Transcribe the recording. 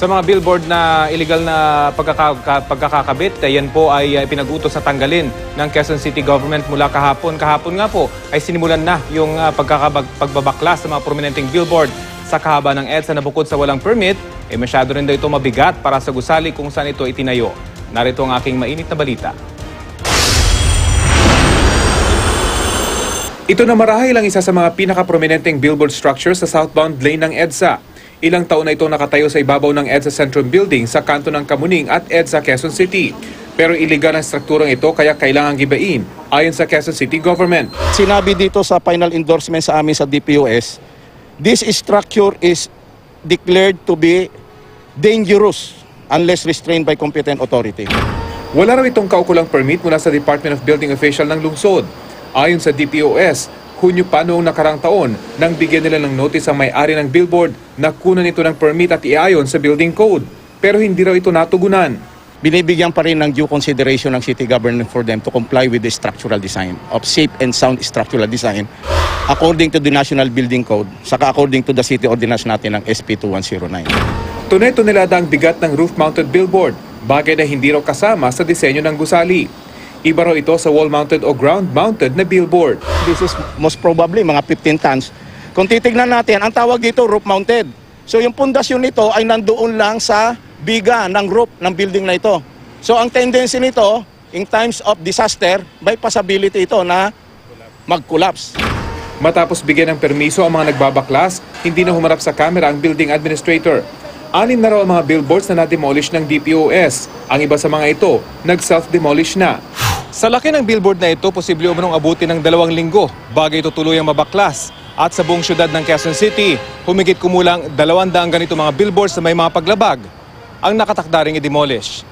Sa mga billboard na illegal na pagkakakabit, yan po ay pinag-utos na tanggalin ng Quezon City Government mula kahapon. Kahapon nga po ay sinimulan na yung pagbabaklas sa mga prominenteng billboard sa kahaba ng EDSA na bukod sa walang permit, masyado rin daw ito mabigat para sa gusali kung saan ito itinayo. Narito ang aking mainit na balita. Ito na marahil ang isa sa mga pinaka-prominenteng billboard structure sa southbound lane ng EDSA. Ilang taon na itong nakatayo sa ibabaw ng EDSA Centrum Building sa kanto ng Kamuning at EDSA Quezon City. Pero iligal ang strukturang ito kaya kailangang gibain ayon sa Quezon City Government. Sinabi dito sa final endorsement sa amin sa DPUS, this structure is declared to be dangerous unless restrained by competent authority. Wala raw itong kaukulang permit mula sa Department of Building Official ng lungsod. Ayon sa DPUS, Hunyo pa noong nakarang taon nang bigyan nila ng notice ang may-ari ng billboard na kunan ito ng permit at iayon sa building code. Pero hindi raw ito natugunan. Binibigyan pa rin ng due consideration ng city government for them to comply with the structural design of safe and sound structural design according to the National Building Code, saka according to the city ordinance natin ng SP 2109. Tunay-tunelada ang bigat ng roof-mounted billboard, bagay na hindi raw kasama sa disenyo ng gusali. Iba raw ito sa wall-mounted o ground-mounted na billboard. This is most probably mga 15 tons. Kung titignan natin, ang tawag dito roof-mounted. So yung pundasyon nito ay nandoon lang sa biga ng roof ng building na ito. So ang tendency nito, in times of disaster, may possibility ito na mag-collapse. Matapos bigyan ng permiso ang mga nagbabaklas, hindi na humarap sa camera ang building administrator. 6 na raw ang mga billboards na na-demolish ng DPUS. Ang iba sa mga ito, nag-self-demolish na. Sa laki ng billboard na ito, posible umanong abuti ng 2 linggo bago ito tuluyang mabaklas. At sa buong syudad ng Quezon City, humigit kumulang 200 ganito mga billboards na may mga paglabag ang nakatakda ring i-demolish.